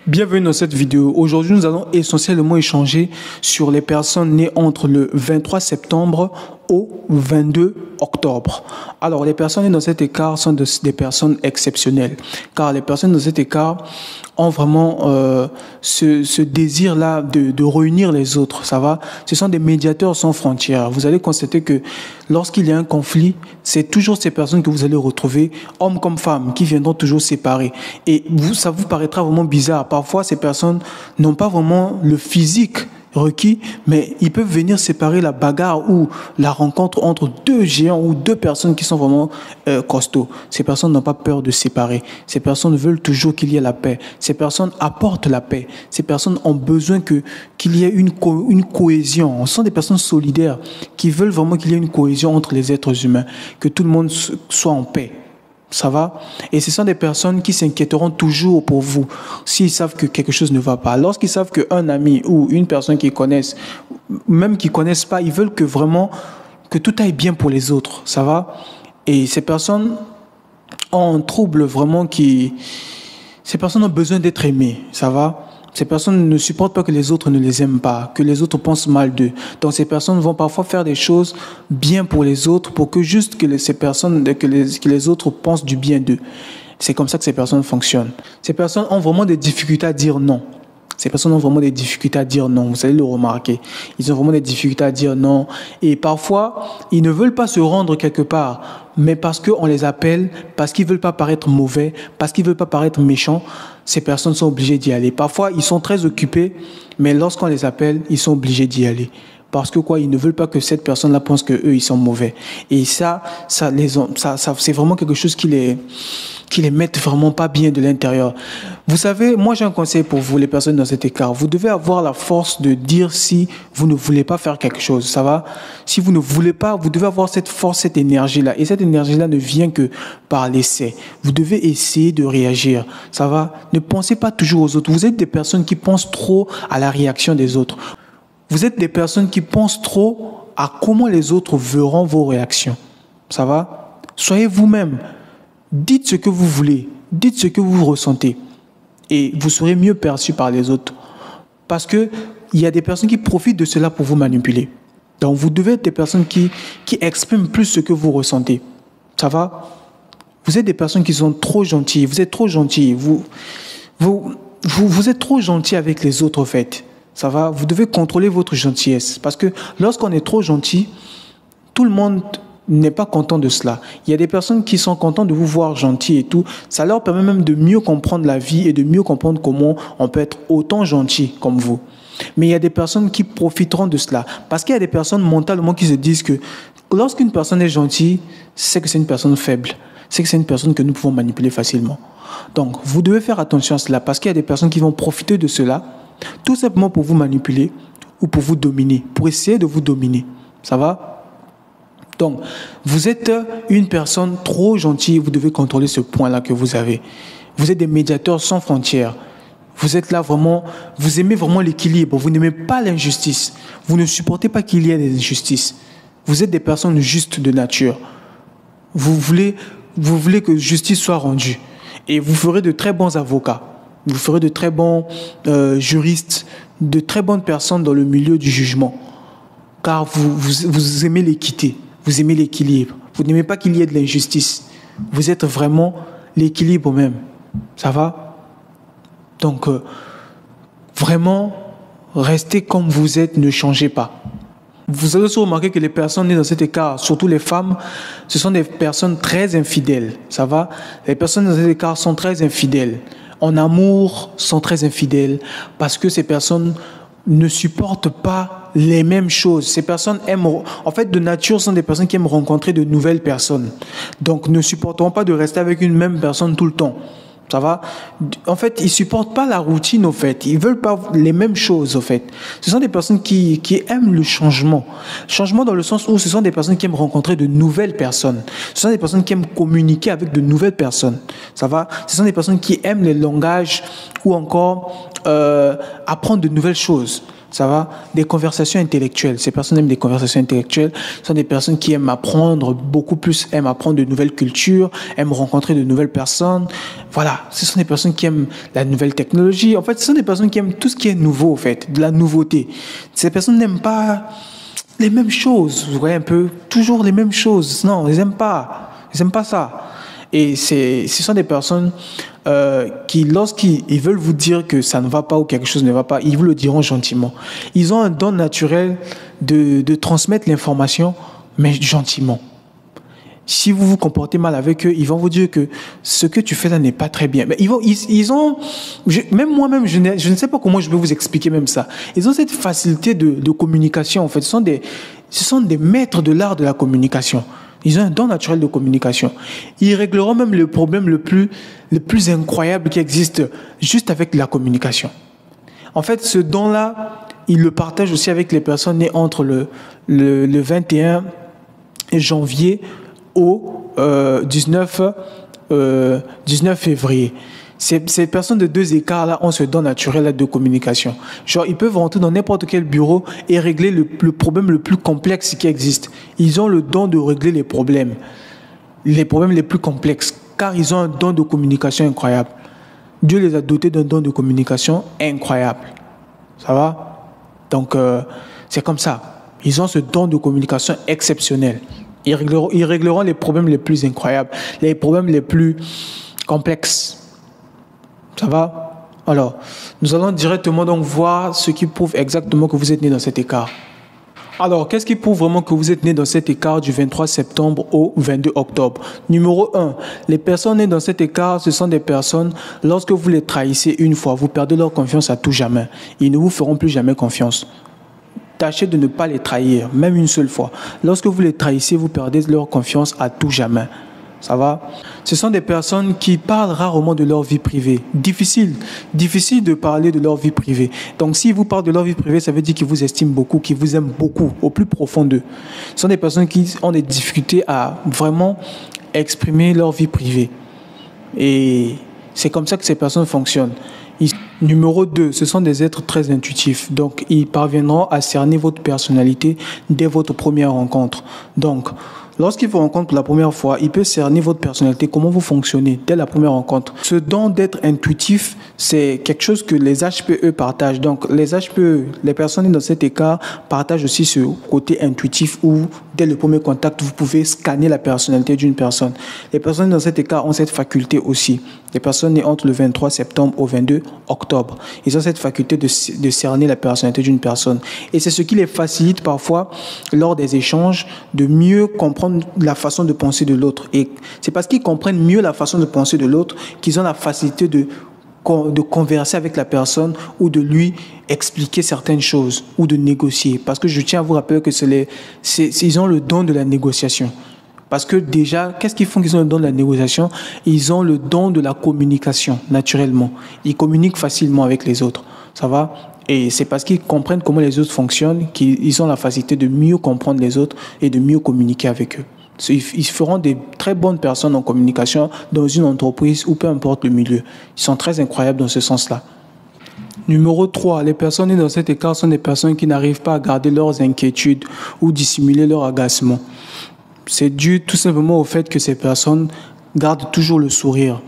Bienvenue dans cette vidéo. Aujourd'hui, nous allons essentiellement échanger sur les personnes nées entre le 23 septembre au 22 octobre. Alors, les personnes nées dans cet écart sont des personnes exceptionnelles, car les personnes dans cet écart ont vraiment ce désir-là de réunir les autres. Ça va? Ce sont des médiateurs sans frontières. Vous allez constater que lorsqu'il y a un conflit, c'est toujours ces personnes que vous allez retrouver, hommes comme femmes, qui viendront toujours séparer. Et ça vous paraîtra vraiment bizarre. Parfois, ces personnes n'ont pas vraiment le physique requis, mais ils peuvent venir séparer la bagarre ou la rencontre entre deux géants ou deux personnes qui sont vraiment costauds. Ces personnes n'ont pas peur de séparer. Ces personnes veulent toujours qu'il y ait la paix. Ces personnes apportent la paix. Ces personnes ont besoin qu'il y ait une cohésion. Ce sont des personnes solidaires qui veulent vraiment qu'il y ait une cohésion entre les êtres humains, que tout le monde soit en paix. Ça va? Et ce sont des personnes qui s'inquiéteront toujours pour vous s'ils savent que quelque chose ne va pas. Lorsqu'ils savent qu'un ami ou une personne qu'ils connaissent, même qu'ils ne connaissent pas, ils veulent que vraiment que tout aille bien pour les autres. Ça va? Et ces personnes ont un trouble vraiment Ces personnes ont besoin d'être aimées. Ça va? Ces personnes ne supportent pas que les autres ne les aiment pas, que les autres pensent mal d'eux. Donc ces personnes vont parfois faire des choses bien pour les autres, pour que juste que les autres pensent du bien d'eux. C'est comme ça que ces personnes fonctionnent. Ces personnes ont vraiment des difficultés à dire non. Ces personnes ont vraiment des difficultés à dire non. Vous allez le remarquer. Ils ont vraiment des difficultés à dire non. Et parfois, ils ne veulent pas se rendre quelque part, mais parce qu'on les appelle, parce qu'ils ne veulent pas paraître mauvais, parce qu'ils ne veulent pas paraître méchants, ces personnes sont obligées d'y aller. Parfois, ils sont très occupés, mais lorsqu'on les appelle, ils sont obligés d'y aller. Parce que ils ne veulent pas que cette personne-là pense qu'eux, ils sont mauvais. Et ça, c'est vraiment quelque chose qui les met vraiment pas bien de l'intérieur. Vous savez, moi j'ai un conseil pour vous, les personnes dans cet écart. Vous devez avoir la force de dire si vous ne voulez pas faire quelque chose, ça va? Si vous ne voulez pas, vous devez avoir cette force, cette énergie-là. Et cette énergie-là ne vient que par l'essai. Vous devez essayer de réagir, ça va? Ne pensez pas toujours aux autres. Vous êtes des personnes qui pensent trop à la réaction des autres. Vous êtes des personnes qui pensent trop à comment les autres verront vos réactions. Ça va? Soyez vous-même. Dites ce que vous voulez. Dites ce que vous ressentez. Et vous serez mieux perçu par les autres. Parce qu'il y a des personnes qui profitent de cela pour vous manipuler. Donc vous devez être des personnes qui expriment plus ce que vous ressentez. Ça va? Vous êtes des personnes qui sont trop gentilles. Vous êtes trop gentils. Vous êtes trop gentils avec les autres, en fait. Ça va? Vous devez contrôler votre gentillesse. Parce que lorsqu'on est trop gentil, tout le monde n'est pas content de cela. Il y a des personnes qui sont contentes de vous voir gentil et tout. Ça leur permet même de mieux comprendre la vie et de mieux comprendre comment on peut être autant gentil comme vous. Mais il y a des personnes qui profiteront de cela. Parce qu'il y a des personnes mentalement qui se disent que lorsqu'une personne est gentille, c'est que c'est une personne faible. C'est que c'est une personne que nous pouvons manipuler facilement. Donc, vous devez faire attention à cela parce qu'il y a des personnes qui vont profiter de cela tout simplement pour vous manipuler ou pour vous dominer, pour essayer de vous dominer. Ça va? Donc, vous êtes une personne trop gentille, vous devez contrôler ce point-là que vous avez. Vous êtes des médiateurs sans frontières. Vous êtes là vraiment, vous aimez vraiment l'équilibre, vous n'aimez pas l'injustice. Vous ne supportez pas qu'il y ait des injustices. Vous êtes des personnes justes de nature. Vous voulez que justice soit rendue. Et vous ferez de très bons avocats. Vous ferez de très bons juristes, de très bonnes personnes dans le milieu du jugement. Car vous aimez l'équité, vous aimez l'équilibre. Vous n'aimez pas qu'il y ait de l'injustice. Vous êtes vraiment l'équilibre même. Ça va? Donc, vraiment, restez comme vous êtes, ne changez pas. Vous allez aussi remarquer que les personnes nées dans cet écart, surtout les femmes, ce sont des personnes très infidèles. Ça va? Les personnes dans cet écart sont très infidèles. En amour, sont très infidèles parce que ces personnes ne supportent pas les mêmes choses. Ces personnes aiment, en fait, de nature, sont des personnes qui aiment rencontrer de nouvelles personnes. Donc, ne supporteront pas de rester avec une même personne tout le temps. Ça va? En fait, ils supportent pas la routine, au fait. Ils veulent pas les mêmes choses, au fait. Ce sont des personnes qui aiment le changement. Changement dans le sens où ce sont des personnes qui aiment rencontrer de nouvelles personnes. Ce sont des personnes qui aiment communiquer avec de nouvelles personnes. Ça va? Ce sont des personnes qui aiment les langages ou encore apprendre de nouvelles choses. Ça va? Des conversations intellectuelles. Ces personnes aiment des conversations intellectuelles. Ce sont des personnes qui aiment apprendre beaucoup plus, aiment apprendre de nouvelles cultures, aiment rencontrer de nouvelles personnes. Voilà. Ce sont des personnes qui aiment la nouvelle technologie. En fait, ce sont des personnes qui aiment tout ce qui est nouveau, en fait, de la nouveauté. Ces personnes n'aiment pas les mêmes choses. Vous voyez un peu? Toujours les mêmes choses. Non, ils n'aiment pas. Ils n'aiment pas ça. Et ce sont des personnes qui, lorsqu'ils veulent vous dire que ça ne va pas ou quelque chose ne va pas, ils vous le diront gentiment. Ils ont un don naturel de transmettre l'information, mais gentiment. Si vous vous comportez mal avec eux, ils vont vous dire que ce que tu fais là n'est pas très bien. Mais même moi-même, je ne sais pas comment je peux vous expliquer même ça. Ils ont cette facilité de communication, en fait. Ce sont des maîtres de l'art de la communication. Ils ont un don naturel de communication. Ils régleront même le problème le plus incroyable qui existe juste avec la communication. En fait, ce don-là, ils le partagent aussi avec les personnes nées entre le 21 janvier au 19 février. Ces personnes de deux écarts-là ont ce don naturel de communication. Genre, ils peuvent rentrer dans n'importe quel bureau et régler le problème le plus complexe qui existe. Ils ont le don de régler les problèmes les plus complexes, car ils ont un don de communication incroyable. Dieu les a dotés d'un don de communication incroyable. Ça va? Donc, c'est comme ça. Ils ont ce don de communication exceptionnel. Ils régleront les problèmes les plus incroyables, les problèmes les plus complexes. Ça va? Alors, nous allons directement donc voir ce qui prouve exactement que vous êtes né dans cet écart. Alors, qu'est-ce qui prouve vraiment que vous êtes né dans cet écart du 23 septembre au 22 octobre? Numéro 1, les personnes nées dans cet écart, ce sont des personnes, lorsque vous les trahissez une fois, vous perdez leur confiance à tout jamais. Ils ne vous feront plus jamais confiance. Tâchez de ne pas les trahir, même une seule fois. Lorsque vous les trahissez, vous perdez leur confiance à tout jamais. Ça va? Ce sont des personnes qui parlent rarement de leur vie privée. Difficile de parler de leur vie privée. Donc, s'ils vous parlent de leur vie privée, ça veut dire qu'ils vous estiment beaucoup, qu'ils vous aiment beaucoup, au plus profond d'eux. Ce sont des personnes qui ont des difficultés à vraiment exprimer leur vie privée. Et c'est comme ça que ces personnes fonctionnent. Numéro 2, ce sont des êtres très intuitifs. Donc, ils parviendront à cerner votre personnalité dès votre première rencontre. Donc, lorsqu'ils vous rencontrent pour la première fois, ils peuvent cerner votre personnalité, comment vous fonctionnez dès la première rencontre. Ce don d'être intuitif, c'est quelque chose que les HPE partagent. Donc, les HPE, les personnes dans cet écart, partagent aussi ce côté intuitif où, dès le premier contact, vous pouvez scanner la personnalité d'une personne. Les personnes dans cet écart ont cette faculté aussi. Les personnes nées entre le 23 septembre au 22 octobre, ils ont cette faculté de cerner la personnalité d'une personne. Et c'est ce qui les facilite parfois, lors des échanges, de mieux comprendre la façon de penser de l'autre. Et c'est parce qu'ils comprennent mieux la façon de penser de l'autre qu'ils ont la facilité de converser avec la personne ou de lui expliquer certaines choses ou de négocier. Parce que je tiens à vous rappeler que ils ont le don de la négociation. Parce que déjà, qu'est-ce qu'ils font qu'ils ont le don de la négociation? Ils ont le don de la communication, naturellement. Ils communiquent facilement avec les autres. Ça va? Et c'est parce qu'ils comprennent comment les autres fonctionnent qu'ils ont la facilité de mieux comprendre les autres et de mieux communiquer avec eux. Ils feront des très bonnes personnes en communication dans une entreprise ou peu importe le milieu. Ils sont très incroyables dans ce sens-là. Numéro 3, les personnes dans cet écart sont des personnes qui n'arrivent pas à garder leurs inquiétudes ou dissimuler leur agacement. C'est dû tout simplement au fait que ces personnes gardent toujours le sourire.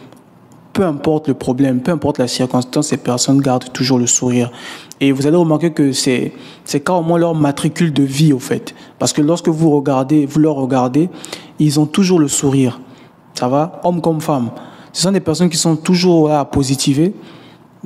Peu importe le problème, peu importe la circonstance, ces personnes gardent toujours le sourire. Et vous allez remarquer que c'est carrément leur matricule de vie, au fait. Parce que lorsque vous leur regardez, ils ont toujours le sourire. Ça va? Hommes comme femmes. Ce sont des personnes qui sont toujours là à positiver.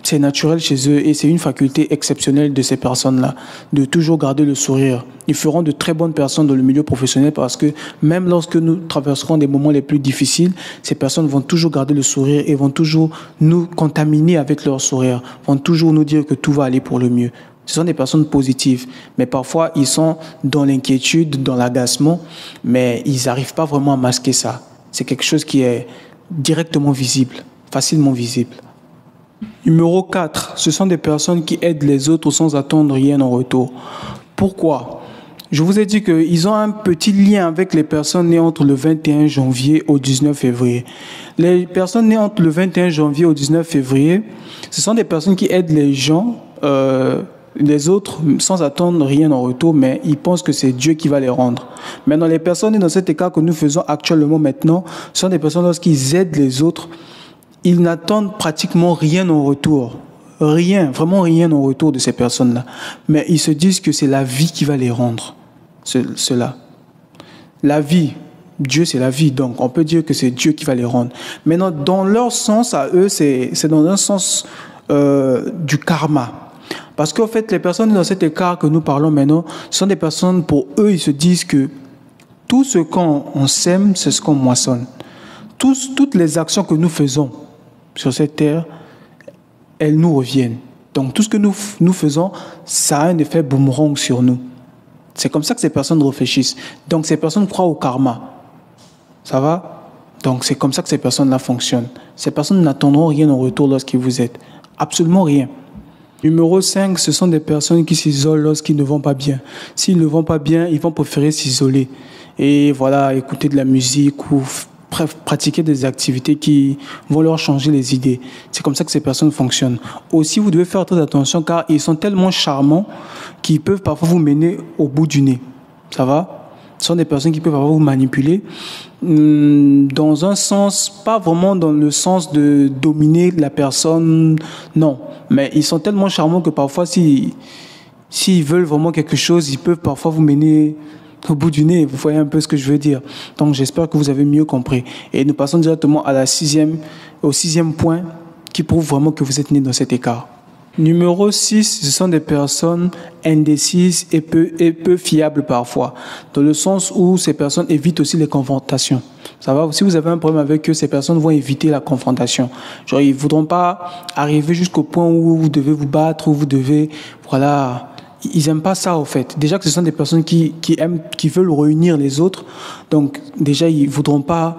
C'est naturel chez eux et c'est une faculté exceptionnelle de ces personnes-là, de toujours garder le sourire. Ils feront de très bonnes personnes dans le milieu professionnel parce que même lorsque nous traverserons des moments les plus difficiles, ces personnes vont toujours garder le sourire et vont toujours nous contaminer avec leur sourire, vont toujours nous dire que tout va aller pour le mieux. Ce sont des personnes positives, mais parfois ils sont dans l'inquiétude, dans l'agacement, mais ils n'arrivent pas vraiment à masquer ça. C'est quelque chose qui est directement visible, facilement visible. Numéro 4, ce sont des personnes qui aident les autres sans attendre rien en retour. Pourquoi? Je vous ai dit qu'ils ont un petit lien avec les personnes nées entre le 21 janvier au 19 février. Les personnes nées entre le 21 janvier au 19 février, ce sont des personnes qui aident les gens les autres sans attendre rien en retour, mais ils pensent que c'est Dieu qui va les rendre. Maintenant, les personnes dans cet écart que nous faisons actuellement maintenant sont des personnes lorsqu'ils aident les autres, ils n'attendent pratiquement rien en retour. Rien, vraiment rien en retour de ces personnes-là. Mais ils se disent que c'est la vie qui va les rendre, cela. La vie, Dieu c'est la vie, donc on peut dire que c'est Dieu qui va les rendre. Maintenant, dans leur sens à eux, c'est dans un sens du karma. Parce qu'en fait, les personnes dans cet écart que nous parlons maintenant sont des personnes, pour eux, ils se disent que tout ce qu'on sème, c'est ce qu'on moissonne. Toutes les actions que nous faisons sur cette terre, elles nous reviennent. Donc tout ce que nous faisons, ça a un effet boomerang sur nous. C'est comme ça que ces personnes réfléchissent. Donc ces personnes croient au karma. Ça va? Donc c'est comme ça que ces personnes-là fonctionnent. Ces personnes n'attendront rien en retour lorsqu'ils vous aident. Absolument rien. Numéro 5, ce sont des personnes qui s'isolent lorsqu'ils ne vont pas bien. S'ils ne vont pas bien, ils vont préférer s'isoler. Et voilà, écouter de la musique ou pratiquer des activités qui vont leur changer les idées. C'est comme ça que ces personnes fonctionnent. Aussi, vous devez faire très attention car ils sont tellement charmants qu'ils peuvent parfois vous mener au bout du nez. Ça va? Ce sont des personnes qui peuvent parfois vous manipuler dans un sens, pas vraiment dans le sens de dominer la personne, non. Mais ils sont tellement charmants que parfois, s'ils veulent vraiment quelque chose, ils peuvent parfois vous mener au bout du nez. Vous voyez un peu ce que je veux dire. Donc j'espère que vous avez mieux compris. Et nous passons directement au sixième point qui prouve vraiment que vous êtes né dans cet écart. Numéro 6, ce sont des personnes indécises et peu fiables parfois, dans le sens où ces personnes évitent aussi les confrontations. Ça va? Si vous avez un problème avec eux, ces personnes vont éviter la confrontation. Genre, ils ne voudront pas arriver jusqu'au point où vous devez vous battre, où vous devez, voilà. Ils n'aiment pas ça, au fait. Déjà que ce sont des personnes qui veulent réunir les autres. Donc, déjà, ils ne voudront pas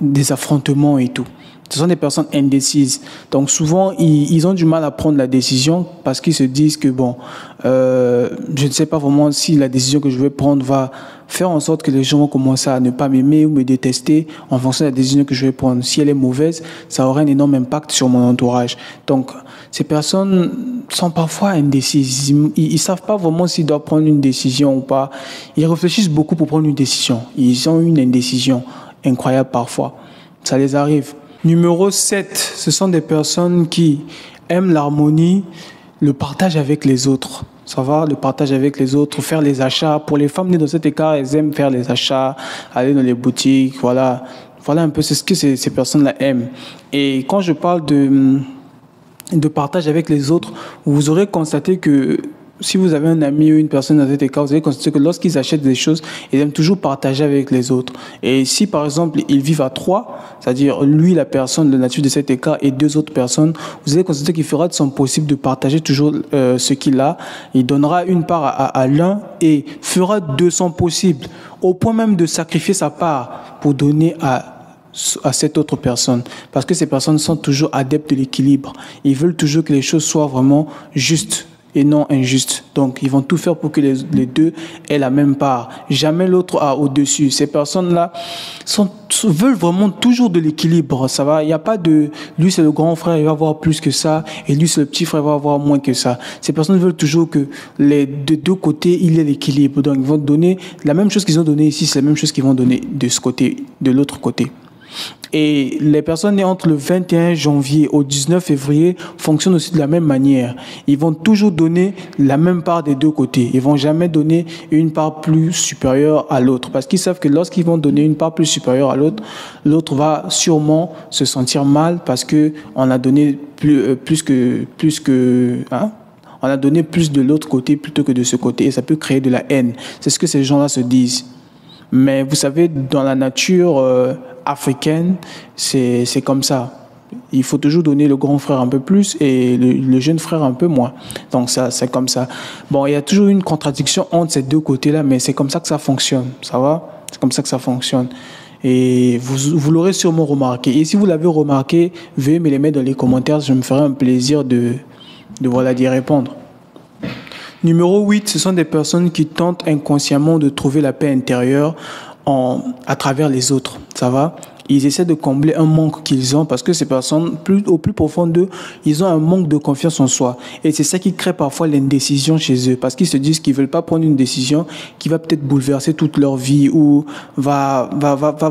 des affrontements et tout. Ce sont des personnes indécises. Donc, souvent, ils ont du mal à prendre la décision parce qu'ils se disent que, bon, je ne sais pas vraiment si la décision que je vais prendre va faire en sorte que les gens vont commencer à ne pas m'aimer ou me détester en fonction de la décision que je vais prendre. Si elle est mauvaise, ça aura un énorme impact sur mon entourage. Donc, ces personnes sont parfois indécises. Ils ne savent pas vraiment s'ils doivent prendre une décision ou pas. Ils réfléchissent beaucoup pour prendre une décision. Ils ont une indécision incroyable parfois. Ça les arrive. Numéro 7, ce sont des personnes qui aiment l'harmonie, le partage avec les autres. Ça va, le partage avec les autres, faire les achats. Pour les femmes nées dans cet écart, elles aiment faire les achats, aller dans les boutiques, voilà. Voilà un peu ce que ces personnes-là aiment. Et quand je parle de partage avec les autres, vous aurez constaté que si vous avez un ami ou une personne dans cet écart, vous allez constater que lorsqu'ils achètent des choses, ils aiment toujours partager avec les autres. Et si, par exemple, ils vivent à 3, c'est-à-dire lui, la personne, le natif de cet écart et 2 autres personnes, vous allez constater qu'il fera de son possible de partager toujours ce qu'il a. Il donnera une part à l'un et fera de son possible, au point même de sacrifier sa part pour donner à cette autre personne. Parce que ces personnes sont toujours adeptes de l'équilibre. Ils veulent toujours que les choses soient vraiment justes et non injuste. Donc, ils vont tout faire pour que les deux aient la même part. Jamais l'autre a au-dessus. Ces personnes-là veulent vraiment toujours de l'équilibre. Ça va? Il n'y a pas de lui, c'est le grand frère, il va avoir plus que ça, et lui, c'est le petit frère, il va avoir moins que ça. Ces personnes veulent toujours que de deux côtés, il y ait l'équilibre. Donc, ils vont donner la même chose qu'ils ont donné ici, c'est la même chose qu'ils vont donner de ce côté, de l'autre côté. Et les personnes nées entre le 21 janvier au 19 février fonctionnent aussi de la même manière. Ils vont toujours donner la même part des deux côtés. Ils vont jamais donner une part plus supérieure à l'autre. Parce qu'ils savent que lorsqu'ils vont donner une part plus supérieure à l'autre, l'autre va sûrement se sentir mal parce qu'on a donné on a donné plus de l'autre côté plutôt que de ce côté. Et ça peut créer de la haine. C'est ce que ces gens-là se disent. Mais vous savez, dans la nature africaine, c'est comme ça. Il faut toujours donner le grand frère un peu plus et le jeune frère un peu moins. Donc ça, c'est comme ça. Bon, il y a toujours une contradiction entre ces deux côtés-là, mais c'est comme ça que ça fonctionne. Ça va? C'est comme ça que ça fonctionne. Et vous l'aurez sûrement remarqué. Et si vous l'avez remarqué, veuillez me les mettre dans les commentaires. Je me ferai un plaisir d'y répondre. Numéro 8, ce sont des personnes qui tentent inconsciemment de trouver la paix intérieure à travers les autres. Ça va? Ils essaient de combler un manque qu'ils ont parce que ces personnes, au plus profond d'eux, ils ont un manque de confiance en soi. Et c'est ça qui crée parfois l'indécision chez eux parce qu'ils se disent qu'ils veulent pas prendre une décision qui va peut-être bouleverser toute leur vie ou va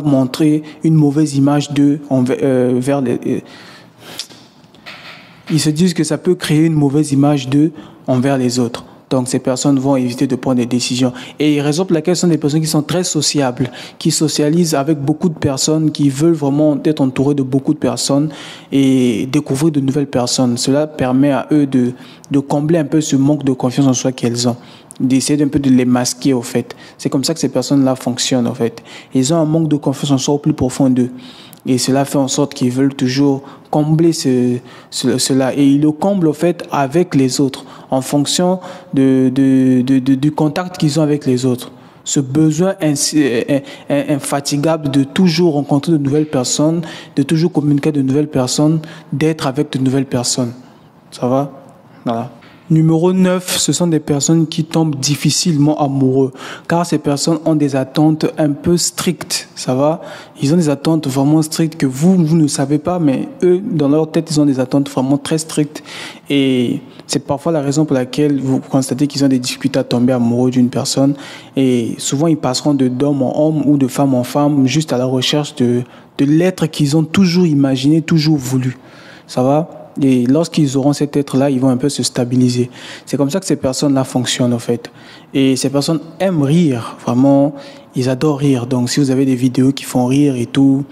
montrer une mauvaise image d'eux vers les... Ils se disent que ça peut créer une mauvaise image d'eux envers les autres. Donc, ces personnes vont éviter de prendre des décisions. Et raison pour laquelle ce sont des personnes qui sont très sociables, qui socialisent avec beaucoup de personnes, qui veulent vraiment être entourées de beaucoup de personnes et découvrir de nouvelles personnes. Cela permet à eux de combler un peu ce manque de confiance en soi qu'elles ont, d'essayer un peu de les masquer, au fait. C'est comme ça que ces personnes-là fonctionnent, en fait. Ils ont un manque de confiance en soi au plus profond d'eux. Et cela fait en sorte qu'ils veulent toujours combler cela. Et ils le comblent, au fait, avec les autres, en fonction du contact qu'ils ont avec les autres. Ce besoin infatigable de toujours rencontrer de nouvelles personnes, de toujours communiquer avec de nouvelles personnes, d'être avec de nouvelles personnes. Ça va? Voilà. Numéro 9, ce sont des personnes qui tombent difficilement amoureux, car ces personnes ont des attentes un peu strictes, ça va? Ils ont des attentes vraiment strictes que vous ne savez pas, mais eux, dans leur tête, ils ont des attentes vraiment très strictes. Et c'est parfois la raison pour laquelle vous constatez qu'ils ont des difficultés à tomber amoureux d'une personne. Et souvent, ils passeront d'homme en homme ou de femme en femme, juste à la recherche de l'être qu'ils ont toujours imaginé, toujours voulu. Ça va? Et lorsqu'ils auront cet être-là, ils vont un peu se stabiliser. C'est comme ça que ces personnes-là fonctionnent, en fait. Et ces personnes aiment rire, vraiment, ils adorent rire. Donc, si vous avez des vidéos qui font rire et tout,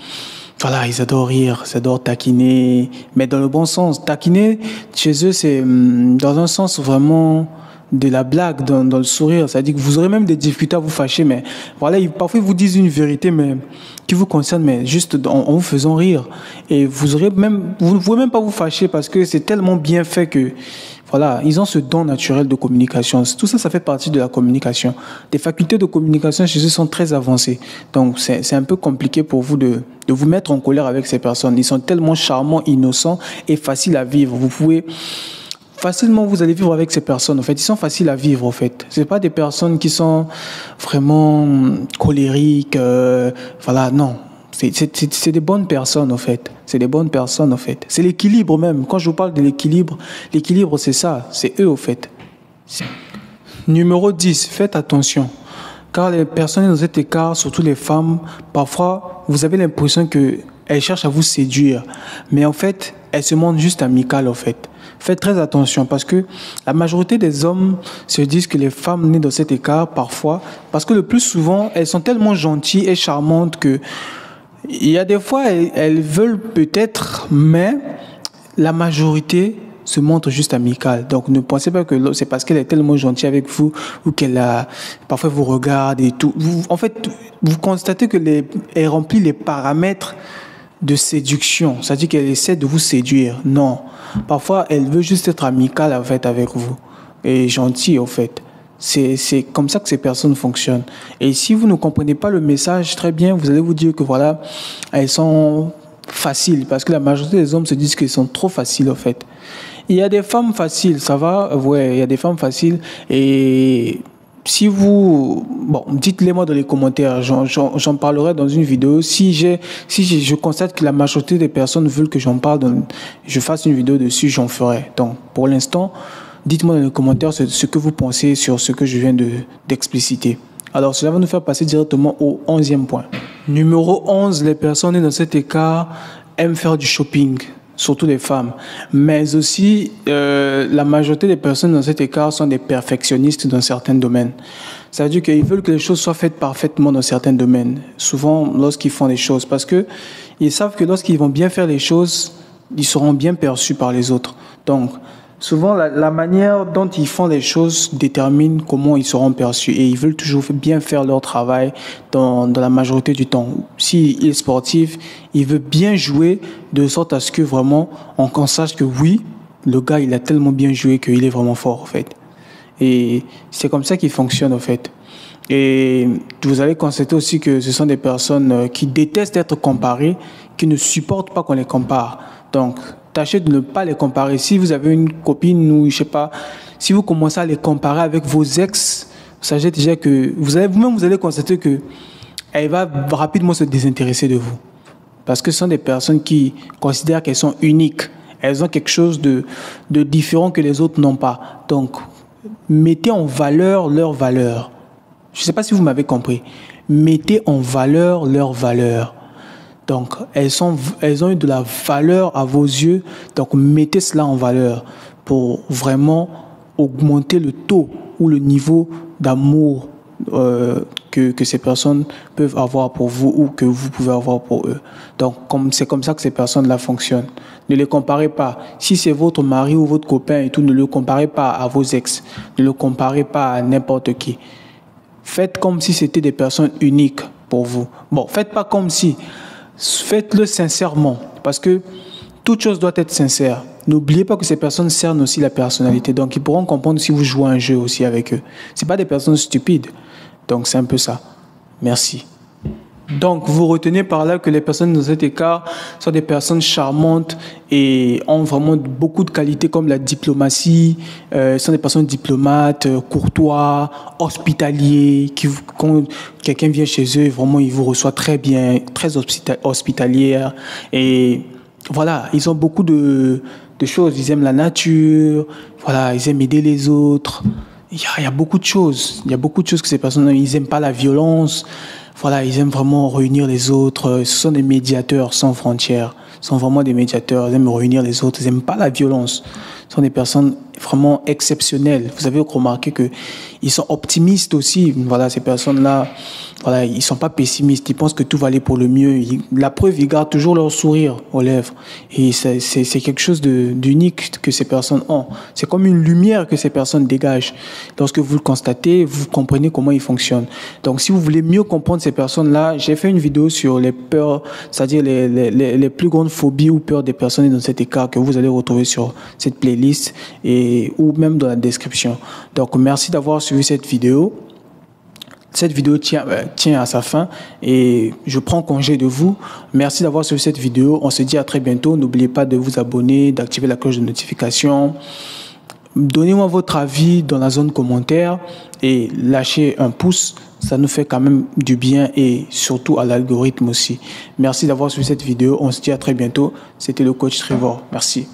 voilà, ils adorent rire, ils adorent taquiner, mais dans le bon sens. Taquiner, chez eux, c'est dans un sens vraiment de la blague, dans le sourire. C'est-à-dire que vous aurez même des difficultés à vous fâcher, mais voilà, parfois ils vous disent une vérité, mais qui vous concerne, mais juste en vous faisant rire. Et vous ne pouvez même pas vous fâcher parce que c'est tellement bien fait que, voilà, ils ont ce don naturel de communication. Tout ça, ça fait partie de la communication. Les facultés de communication chez eux sont très avancées. Donc, c'est un peu compliqué pour vous de vous mettre en colère avec ces personnes. Ils sont tellement charmants, innocents et faciles à vivre. Vous pouvez facilement, vous allez vivre avec ces personnes. En fait, ils sont faciles à vivre. En fait, c'est pas des personnes qui sont vraiment colériques. Voilà, non. C'est des bonnes personnes, en fait. C'est des bonnes personnes, en fait. C'est l'équilibre même. Quand je vous parle de l'équilibre, c'est ça. C'est eux, en fait. Numéro 10, faites attention. Car les personnes dans cet écart, surtout les femmes, parfois, vous avez l'impression qu'elles cherchent à vous séduire. Mais en fait, elles se montrent juste amicales, en fait. Faites très attention parce que la majorité des hommes se disent que les femmes nées dans cet écart, parfois, parce que le plus souvent, elles sont tellement gentilles et charmantes que il y a des fois, elles veulent peut-être, mais la majorité se montre juste amicale. Donc, ne pensez pas que c'est parce qu'elle est tellement gentille avec vous ou parfois vous regarde et tout. En fait, vous constatez elle remplit les paramètres de séduction. C'est-à-dire qu'elle essaie de vous séduire. Non. Parfois, elle veut juste être amicale, en fait, avec vous. Et gentille, en fait. C'est comme ça que ces personnes fonctionnent. Et si vous ne comprenez pas le message très bien, vous allez vous dire que voilà, elles sont faciles. Parce que la majorité des hommes se disent qu'elles sont trop faciles, en fait. Il y a des femmes faciles, ça va? Ouais, il y a des femmes faciles. Et si vous... Bon, dites-les moi dans les commentaires. J'en parlerai dans une vidéo. Si je constate que la majorité des personnes veulent que j'en parle, je fasse une vidéo dessus, j'en ferai. Donc, pour l'instant, dites-moi dans les commentaires ce que vous pensez sur ce que je viens d'expliciter. Alors, cela va nous faire passer directement au 11e point. Numéro 11, les personnes dans cet écart aiment faire du shopping. Surtout les femmes. Mais aussi, la majorité des personnes dans cet écart sont des perfectionnistes dans certains domaines. Ça veut dire qu'ils veulent que les choses soient faites parfaitement dans certains domaines. Souvent, lorsqu'ils font les choses. Parce que ils savent que lorsqu'ils vont bien faire les choses, ils seront bien perçus par les autres. Donc, souvent, la manière dont ils font les choses détermine comment ils seront perçus. Et ils veulent toujours bien faire leur travail dans la majorité du temps. S'il est sportif, il veut bien jouer de sorte à ce que vraiment on sache que oui, le gars, il a tellement bien joué qu'il est vraiment fort, en fait. Et c'est comme ça qu'il fonctionne, en fait. Et vous allez constater aussi que ce sont des personnes qui détestent être comparées, qui ne supportent pas qu'on les compare. Donc, tâchez de ne pas les comparer. Si vous avez une copine ou je sais pas, si vous commencez à les comparer avec vos ex, sachez déjà que vous allez constater que elle va rapidement se désintéresser de vous. Parce que ce sont des personnes qui considèrent qu'elles sont uniques. Elles ont quelque chose de différent que les autres n'ont pas. Donc, mettez en valeur leurs valeurs. Je ne sais pas si vous m'avez compris. Mettez en valeur leurs valeurs. Donc, elles ont eu de la valeur à vos yeux. Donc, mettez cela en valeur pour vraiment augmenter le taux ou le niveau d'amour que ces personnes peuvent avoir pour vous ou que vous pouvez avoir pour eux. Donc, c'est comme ça que ces personnes-là fonctionnent. Ne les comparez pas. Si c'est votre mari ou votre copain et tout, ne le comparez pas à vos ex. Ne le comparez pas à n'importe qui. Faites comme si c'était des personnes uniques pour vous. Bon, faites pas comme si. Faites-le sincèrement. Parce que toute chose doit être sincère. N'oubliez pas que ces personnes cernent aussi la personnalité. Donc, ils pourront comprendre si vous jouez un jeu aussi avec eux. Ce pas des personnes stupides. Donc, c'est un peu ça. Merci. Donc, vous retenez par là que les personnes dans cet écart sont des personnes charmantes et ont vraiment beaucoup de qualités comme la diplomatie, sont des personnes diplomates, courtois, hospitaliers, quand quelqu'un vient chez eux, vraiment, ils vous reçoivent très bien, très hospitalières. Et voilà, ils ont beaucoup de choses. Ils aiment la nature, voilà, ils aiment aider les autres. Il y a beaucoup de choses. Il y a beaucoup de choses que ces personnes, ils n'aiment pas la violence. Voilà, ils aiment vraiment réunir les autres. Ce sont des médiateurs sans frontières. Ce sont vraiment des médiateurs. Ils aiment réunir les autres. Ils n'aiment pas la violence. Ce sont des personnes vraiment exceptionnelles. Vous avez remarqué qu'ils sont optimistes aussi. Voilà, ces personnes-là, voilà, ils ne sont pas pessimistes. Ils pensent que tout va aller pour le mieux. La preuve, ils gardent toujours leur sourire aux lèvres. Et c'est quelque chose d'unique que ces personnes ont. C'est comme une lumière que ces personnes dégagent. Lorsque vous le constatez, vous comprenez comment ils fonctionnent. Donc, si vous voulez mieux comprendre ces personnes-là, j'ai fait une vidéo sur les peurs, c'est-à-dire les plus grandes phobies ou peurs des personnes dans cet écart que vous allez retrouver sur cette playlist ou même dans la description. Donc, merci d'avoir suivi cette vidéo. Cette vidéo tient à sa fin et je prends congé de vous. Merci d'avoir suivi cette vidéo. On se dit à très bientôt. N'oubliez pas de vous abonner, d'activer la cloche de notification. Donnez-moi votre avis dans la zone commentaire et lâchez un pouce. Ça nous fait quand même du bien et surtout à l'algorithme aussi. Merci d'avoir suivi cette vidéo. On se dit à très bientôt. C'était le coach Trevor. Merci.